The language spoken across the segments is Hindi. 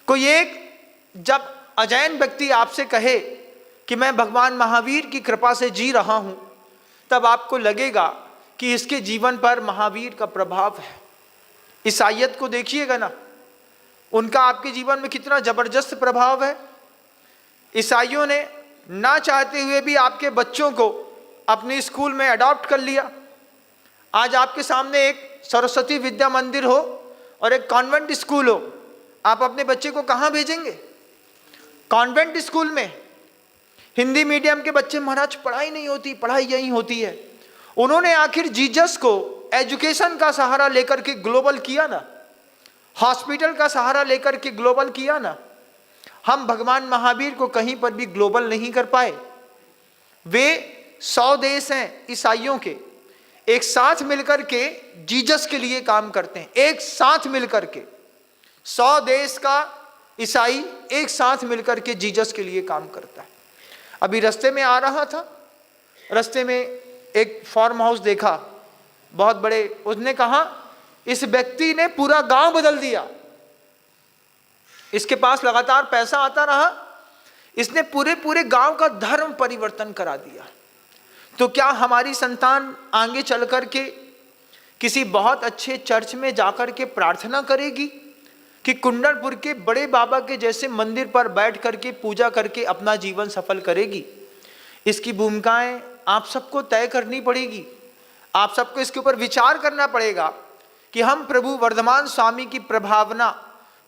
कोई एक जब अजैन व्यक्ति आपसे कहे कि मैं भगवान महावीर की कृपा से जी रहा हूं, तब आपको लगेगा कि इसके जीवन पर महावीर का प्रभाव है। ईसाइयत को देखिएगा ना, उनका आपके जीवन में कितना जबरदस्त प्रभाव है। ईसाइयों ने ना चाहते हुए भी आपके बच्चों को अपने स्कूल में अडॉप्ट कर लिया। आज आपके सामने एक सरस्वती विद्या मंदिर हो और एक कॉन्वेंट स्कूल हो, आप अपने बच्चे को कहाँ भेजेंगे? कॉन्वेंट स्कूल में। हिंदी मीडियम के बच्चे महाराज पढ़ाई नहीं होती, पढ़ाई यही होती है। उन्होंने आखिर जीसस को एजुकेशन का सहारा लेकर के ग्लोबल किया ना, हॉस्पिटल का सहारा लेकर के ग्लोबल किया ना। हम भगवान महावीर को कहीं पर भी ग्लोबल नहीं कर पाए। वे 100 देश हैं ईसाइयों के, एक साथ मिलकर के जीसस के लिए काम करते हैं। एक साथ मिलकर के 100 देश का ईसाई एक साथ मिलकर के जीसस के लिए काम करता है। अभी रास्ते में आ रहा था, रास्ते में एक फार्म हाउस देखा, बहुत बड़े। उसने कहा इस व्यक्ति ने पूरा गांव बदल दिया, इसके पास लगातार पैसा आता रहा, इसने पूरे गांव का धर्म परिवर्तन करा दिया। तो क्या हमारी संतान आगे चल कर के किसी बहुत अच्छे चर्च में जाकर के प्रार्थना करेगी कि कुंडलपुर के बड़े बाबा के जैसे मंदिर पर बैठ करके पूजा करके अपना जीवन सफल करेगी? इसकी भूमिकाएं आप सबको तय करनी पड़ेगी। आप सबको इसके ऊपर विचार करना पड़ेगा कि हम प्रभु वर्धमान स्वामी की प्रभावना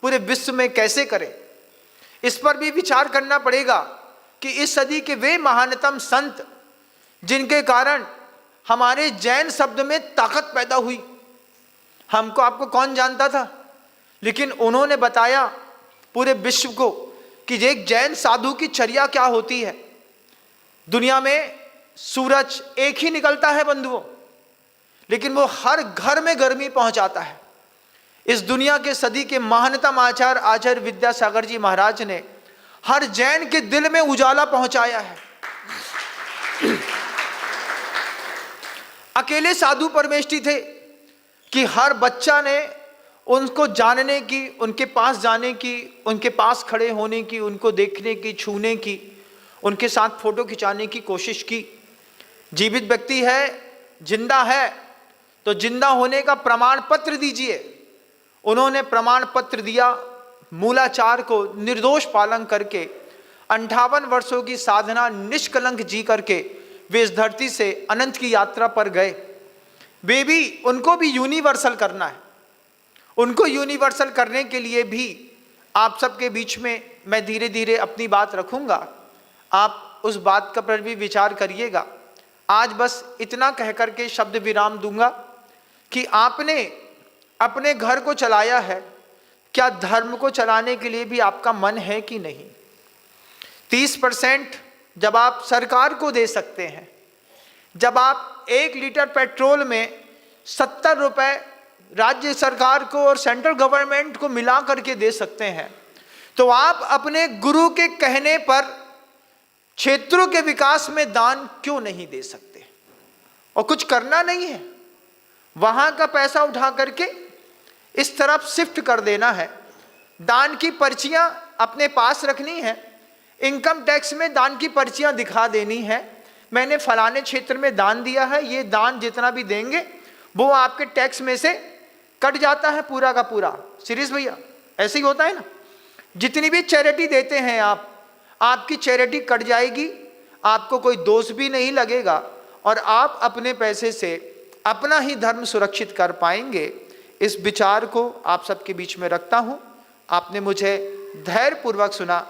पूरे विश्व में कैसे करें। इस पर भी विचार करना पड़ेगा कि इस सदी के वे महानतम संत जिनके कारण हमारे जैन शब्द में ताकत पैदा हुई। हमको आपको कौन जानता था, लेकिन उन्होंने बताया पूरे विश्व को कि एक जैन साधु की चर्या क्या होती है। दुनिया में सूरज एक ही निकलता है बंधुओं, लेकिन वो हर घर में गर्मी पहुंचाता है। इस दुनिया के सदी के महानतम आचार्य विद्यासागर जी महाराज ने हर जैन के दिल में उजाला पहुंचाया है। अकेले साधु परमेष्ठी थे कि हर बच्चा ने उनको जानने की, उनके पास जाने की, उनके पास खड़े होने की, उनको देखने की, छूने की, उनके साथ फोटो खिंचाने की कोशिश की। जीवित व्यक्ति है, जिंदा है, तो जिंदा होने का प्रमाण पत्र दीजिए। उन्होंने प्रमाण पत्र दिया। मूलाचार को निर्दोष पालन करके 58 वर्षों की साधना निष्कलंक जी करके वे इस धरती से अनंत की यात्रा पर गए। वे भी, उनको भी यूनिवर्सल करना है। उनको यूनिवर्सल करने के लिए भी आप सबके बीच में मैं धीरे धीरे अपनी बात रखूंगा। आप उस बात का पर भी विचार करिएगा। आज बस इतना कह करके शब्द विराम दूंगा कि आपने अपने घर को चलाया है, क्या धर्म को चलाने के लिए भी आपका मन है कि नहीं? 30% जब आप सरकार को दे सकते हैं, जब आप 1 लीटर पेट्रोल में 70 रुपए राज्य सरकार को और सेंट्रल गवर्नमेंट को मिला करके दे सकते हैं, तो आप अपने गुरु के कहने पर क्षेत्रों के विकास में दान क्यों नहीं दे सकते? और कुछ करना नहीं है, वहां का पैसा उठा करके इस तरफ शिफ्ट कर देना है। दान की पर्चियां अपने पास रखनी है, इनकम टैक्स में दान की पर्चियां दिखा देनी है। मैंने फलाने क्षेत्र में दान दिया है, ये दान जितना भी देंगे वो आपके टैक्स में से कट जाता है पूरा का पूरा। सीरियस भैया, ऐसे ही होता है ना। जितनी भी चैरिटी देते हैं आप, आपकी चैरिटी कट जाएगी, आपको कोई दोष भी नहीं लगेगा और आप अपने पैसे से अपना ही धर्म सुरक्षित कर पाएंगे। इस विचार को आप सबके बीच में रखता हूँ। आपने मुझे धैर्यपूर्वक सुना,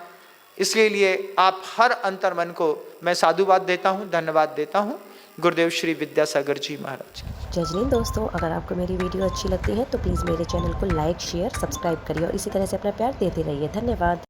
इसके लिए आप हर अंतर्मन को मैं साधुवाद देता हूँ, धन्यवाद देता हूँ। गुरुदेव श्री विद्यासागर जी महाराज। जय जैन दोस्तों, अगर आपको मेरी वीडियो अच्छी लगती है तो प्लीज़ मेरे चैनल को लाइक, शेयर, सब्सक्राइब करिए और इसी तरह से अपना प्यार देते रहिए। धन्यवाद।